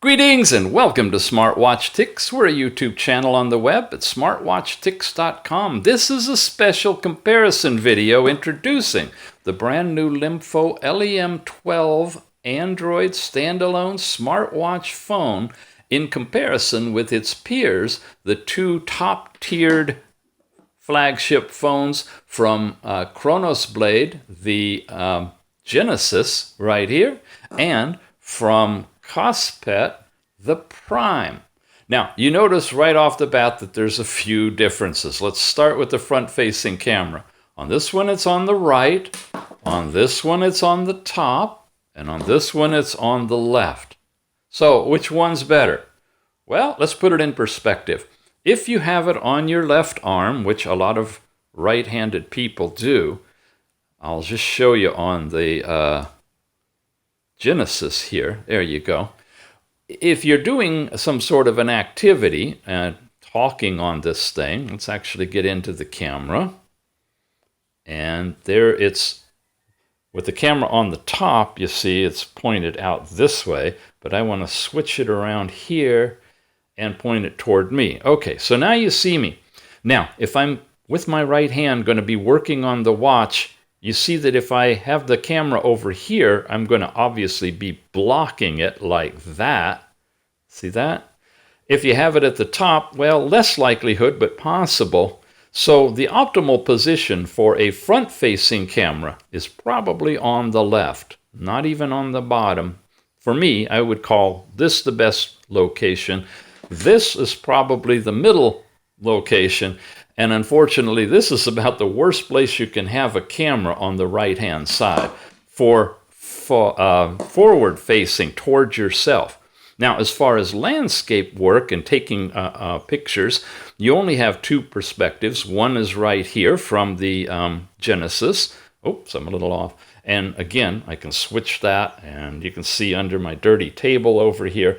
Greetings and welcome to SmartWatch Ticks. We're a YouTube channel on the web at smartwatchticks.com. This is a special comparison video introducing the brand new LEMFO LEM12 Android standalone smartwatch phone in comparison with its peers, the two top-tiered flagship phones from KronosBlade, the Genesis right here, and from Kospet, the Prime. Now, you notice right off the bat that there's a few differences. Let's start with the front-facing camera. On this one, it's on the right. On this one, it's on the top. And on this one, it's on the left. So, which one's better? Well, let's put it in perspective. If you have it on your left arm, which a lot of right-handed people do, I'll just show you on the Genesis here. There you go. If you're doing some sort of an activity and talking on this thing, let's actually get into the camera. And there it's, with the camera on the top, you see it's pointed out this way, but I want to switch it around here and point it toward me. Okay, so now you see me. Now, if I'm with my right hand going to be working on the watch, you see that if I have the camera over here, I'm going to obviously be blocking it like that. See that? If you have it at the top, well, less likelihood, but possible. So the optimal position for a front-facing camera is probably on the left, not even on the bottom. For me, I would call this the best location. This is probably the middle location. And unfortunately, this is about the worst place you can have a camera on the right-hand side for forward-facing towards yourself. Now, as far as landscape work and taking pictures, you only have two perspectives. One is right here from the Genesis. Oops, I'm a little off. And again, I can switch that, and you can see under my dirty table over here,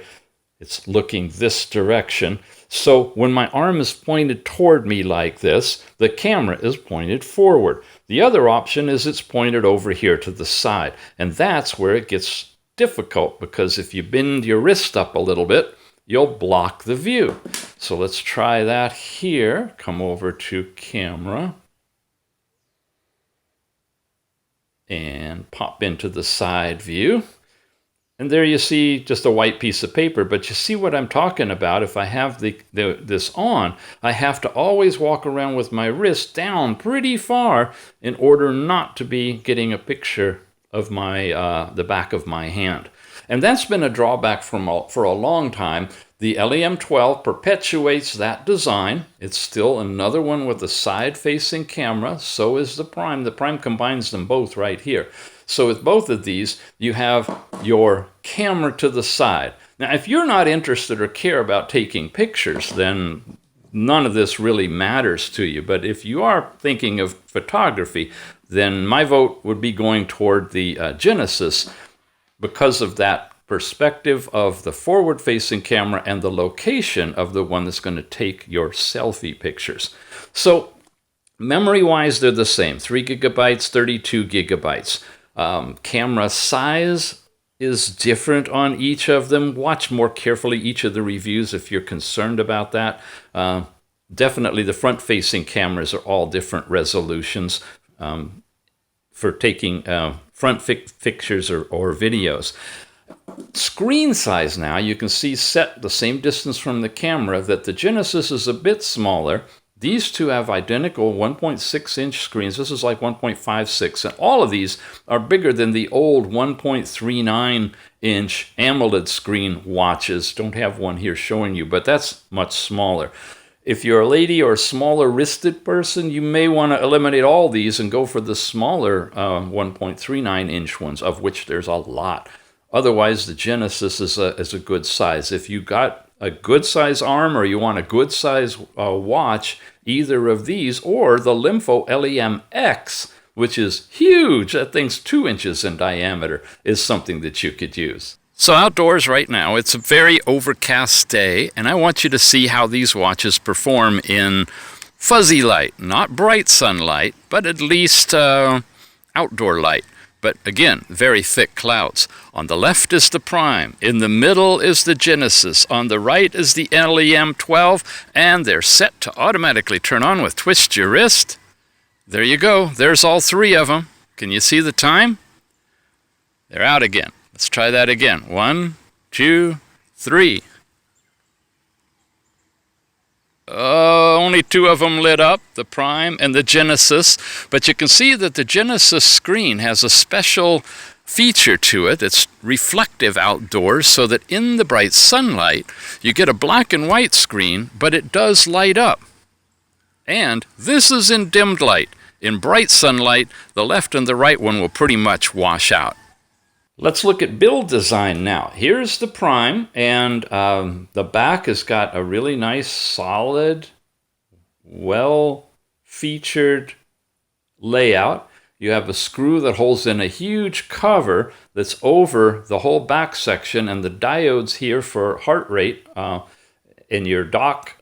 it's looking this direction. So when my arm is pointed toward me like this, the camera is pointed forward. The other option is it's pointed over here to the side. And that's where it gets difficult, because if you bend your wrist up a little bit, you'll block the view. So let's try that here. Come over to camera and pop into the side view. And there you see just a white piece of paper, but you see what I'm talking about. If I have this on, I have to always walk around with my wrist down pretty far in order not to be getting a picture of my the back of my hand. And that's been a drawback for a long time. The LEM12 perpetuates that design. It's still another one with a side-facing camera. So is the Prime. The Prime combines them both right here. So with both of these, you have your camera to the side. Now, if you're not interested or care about taking pictures, then none of this really matters to you. But if you are thinking of photography, then my vote would be going toward the Genesis because of that perspective of the forward-facing camera and the location of the one that's going to take your selfie pictures. So memory-wise, they're the same, 3 gigabytes, 32 gigabytes. Camera size is different on each of them. Watch more carefully each of the reviews if you're concerned about that. Definitely the front-facing cameras are all different resolutions for taking front pictures or videos. Screen size now, you can see set the same distance from the camera that the Genesis is a bit smaller. These two have identical 1.6-inch screens. This is like 1.56, and all of these are bigger than the old 1.39-inch AMOLED screen watches. Don't have one here showing you, but that's much smaller. If you're a lady or a smaller-wristed person, you may want to eliminate all these and go for the smaller 1.39-inch ones, of which there's a lot. Otherwise, the Genesis is a good size. If you got a good size arm or you want a good size watch, either of these or the LEMFO LEM-X, which is huge, that thing's 2 inches in diameter, is something that you could use. So outdoors right now, it's a very overcast day, and I want you to see how these watches perform in fuzzy light, not bright sunlight, but at least outdoor light. but again, very thick clouds. On the left is the Prime, in the middle is the Genesis, on the right is the LEM12, and they're set to automatically turn on with twist your wrist. There you go, there's all three of them. Can you see the time? They're out again. Let's try that again. 1, 2, 3. Only two of them lit up, the Prime and the Genesis, but you can see that the Genesis screen has a special feature to it. It's reflective outdoors, so that in the bright sunlight you get a black and white screen, but it does light up. And this is in dimmed light. In bright sunlight, the left and the right one will pretty much wash out. Let's look at build design now. Here's the Prime, and the back has got a really nice, solid, well-featured layout. You have a screw that holds in a huge cover that's over the whole back section, and the diodes here for heart rate, and your dock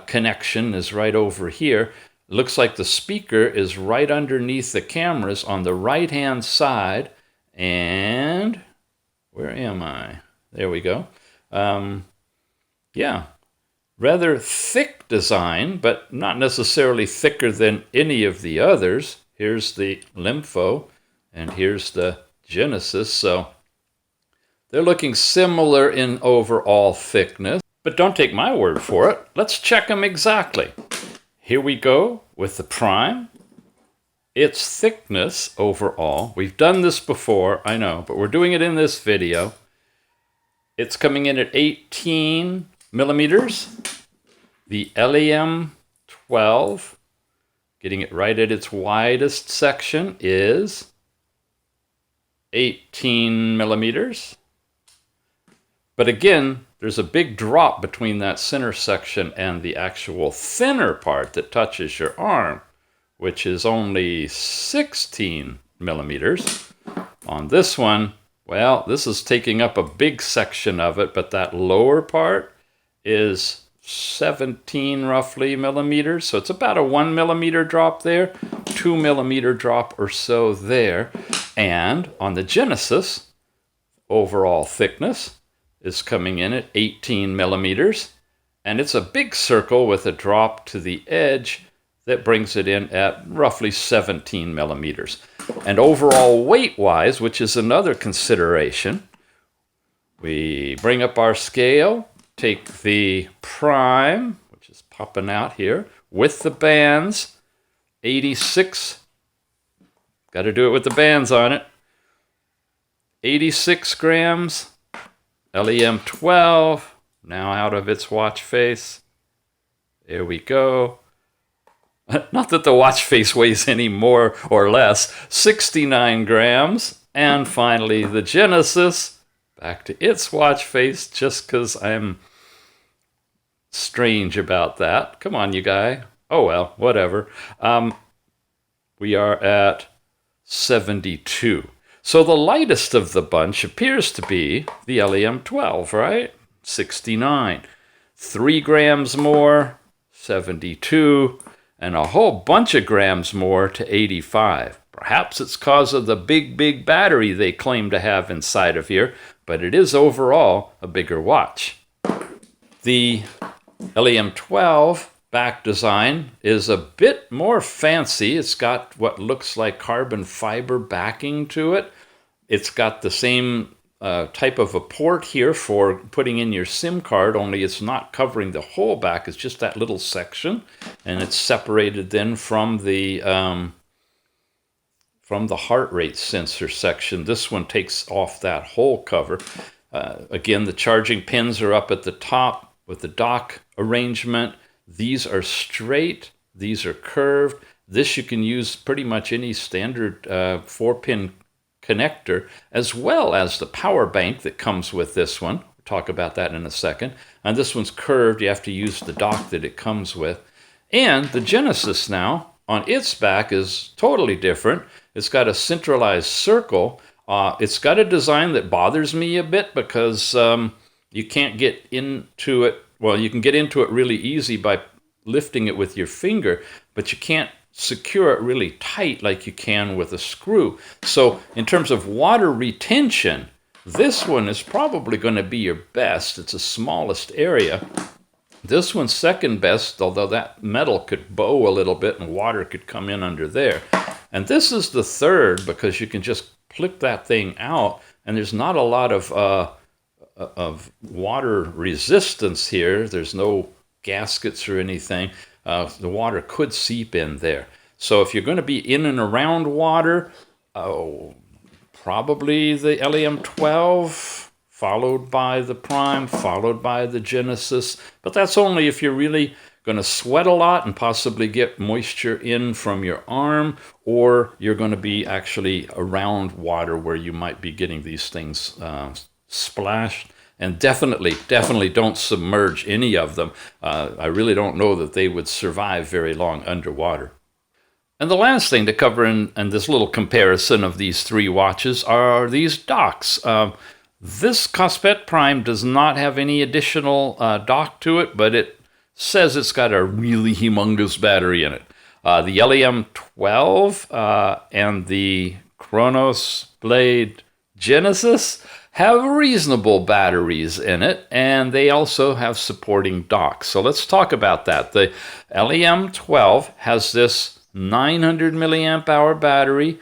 connection is right over here. It looks like the speaker is right underneath the cameras on the right-hand side. And where am I? There we go. Yeah, rather thick design, but not necessarily thicker than any of the others. Here's the LEMFO, and here's the Genesis. So they're looking similar in overall thickness, but don't take my word for it. Let's check them exactly. Here we go with the Prime. Its thickness overall, we've done this before, I know, but we're doing it in this video. It's coming in at 18 millimeters. The LEM12, getting it right at its widest section, is 18 millimeters. But again, there's a big drop between that center section and the actual thinner part that touches your arm, which is only 16 millimeters. On this one, well, this is taking up a big section of it, but that lower part is 17 roughly millimeters. So it's about a 1 millimeter drop there, 2 millimeter drop or so there. And on the Genesis, overall thickness is coming in at 18 millimeters. And it's a big circle with a drop to the edge that brings it in at roughly 17 millimeters. And overall weight-wise, which is another consideration, we bring up our scale, take the Prime, which is popping out here, with the bands, 86, got to do it with the bands on it, 86 grams, LEM12, now out of its watch face. There we go. Not that the watch face weighs any more or less, 69 grams. And finally, the Genesis, back to its watch face, just because I'm strange about that. Come on, you guy. Oh, well, whatever. We are at 72. So the lightest of the bunch appears to be the LEM12, right? 69. 3 grams more, 72. And a whole bunch of grams more to 85. Perhaps it's because of the big battery they claim to have inside of here, but it is overall a bigger watch. The LEM12 back design is a bit more fancy. It's got what looks like carbon fiber backing to it. It's got the same type of a port here for putting in your SIM card, only it's not covering the whole back. It's just that little section, and it's separated then from the heart rate sensor section. This one takes off that whole cover. Again, the charging pins are up at the top with the dock arrangement. These are straight. These are curved. This you can use pretty much any standard 4-pin connector, as well as the power bank that comes with this one. We'll talk about that in a second. And this one's curved. You have to use the dock that it comes with. And the Genesis now, on its back, is totally different. It's got a centralized circle. It's got a design that bothers me a bit because you can't get into it. Well, you can get into it really easy by lifting it with your finger, but you can't secure it really tight like you can with a screw. So in terms of water retention, this one is probably going to be your best. It's the smallest area. This one's second best, although that metal could bow a little bit and water could come in under there. And this is the third because you can just click that thing out and there's not a lot of water resistance here. There's no gaskets or anything. The water could seep in there. So if you're going to be in and around water, probably the LEM12, followed by the Prime, followed by the Genesis. But that's only if you're really going to sweat a lot and possibly get moisture in from your arm, or you're going to be actually around water where you might be getting these things splashed. And definitely don't submerge any of them. I really don't know that they would survive very long underwater. And the last thing to cover in this little comparison of these three watches are these docks. This Kospet Prime does not have any additional dock to it, but it says it's got a really humongous battery in it. The LEM12 and the KronosBlade Genesis have reasonable batteries in it, and they also have supporting docks. So let's talk about that. The LEM12 has this 900 milliamp hour battery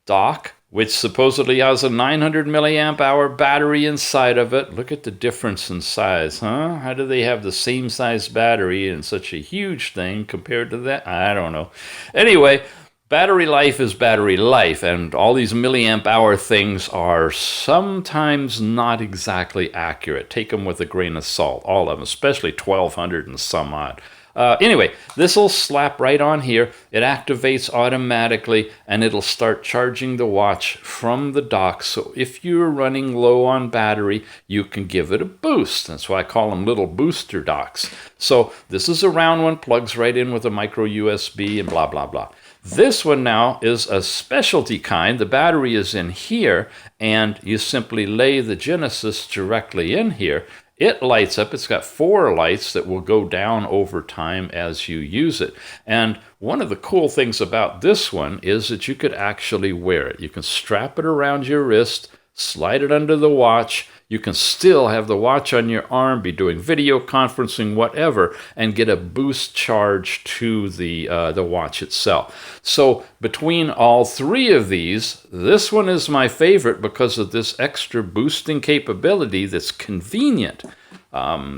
dock, which supposedly has a 900 milliamp hour battery inside of it. Look at the difference in size, huh? How do they have the same size battery in such a huge thing compared to that? I don't know. Anyway, battery life is battery life, and all these milliamp hour things are sometimes not exactly accurate. Take them with a grain of salt, all of them, especially 1200 and some odd. Anyway, this will slap right on here. It activates automatically, and it'll start charging the watch from the dock. So if you're running low on battery, you can give it a boost. That's why I call them little booster docks. So this is a round one, plugs right in with a micro USB and blah, blah, blah. This one now is a specialty kind. The battery is in here, and you simply lay the Genesis directly in here. It lights up. It's got 4 lights that will go down over time as you use it. And one of the cool things about this one is that you could actually wear it. You can strap it around your wrist, slide it under the watch. You can still have the watch on your arm, be doing video conferencing, whatever, and get a boost charge to the watch itself. So between all 3 of these, this one is my favorite because of this extra boosting capability that's convenient.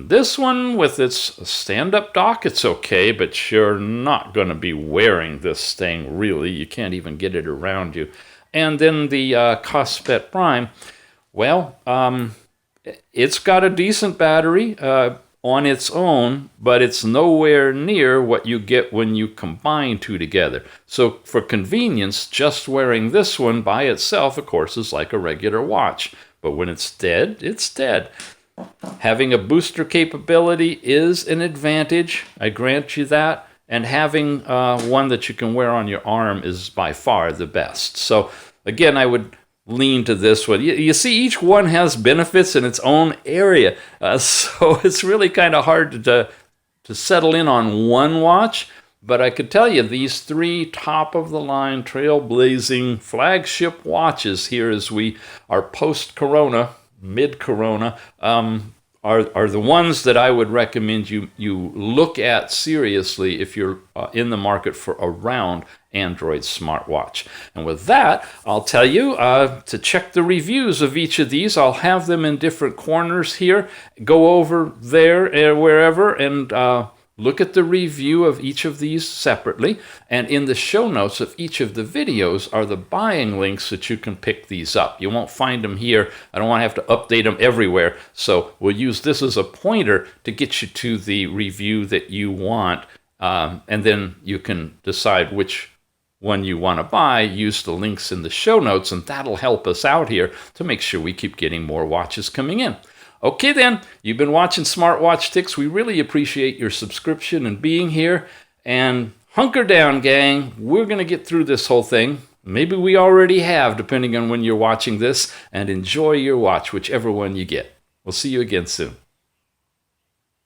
This one with its stand-up dock, it's okay, but you're not going to be wearing this thing, really. You can't even get it around you. And then the Kospet Prime, well, it's got a decent battery on its own, but it's nowhere near what you get when you combine 2 together. So for convenience, just wearing this one by itself, of course, is like a regular watch. But when it's dead, it's dead. Having a booster capability is an advantage, I grant you that. And having one that you can wear on your arm is by far the best. So again, I would lean to this one. You see, each one has benefits in its own area. So it's really kind of hard to settle in on one watch. But I could tell you these 3 top-of-the-line, trailblazing flagship watches here as we are post-Corona, mid-Corona, are the ones that I would recommend you look at seriously if you're in the market for a round Android smartwatch. And with that, I'll tell you to check the reviews of each of these. I'll have them in different corners here. Go over there, wherever, and look at the review of each of these separately. And in the show notes of each of the videos are the buying links that you can pick these up. You won't find them here. I don't want to have to update them everywhere. So we'll use this as a pointer to get you to the review that you want. And then you can decide which one you want to buy. Use the links in the show notes, and that'll help us out here to make sure we keep getting more watches coming in. Okay then, you've been watching SmartWatch Ticks. We really appreciate your subscription and being here. And hunker down, gang. We're going to get through this whole thing. Maybe we already have, depending on when you're watching this. And enjoy your watch, whichever one you get. We'll see you again soon.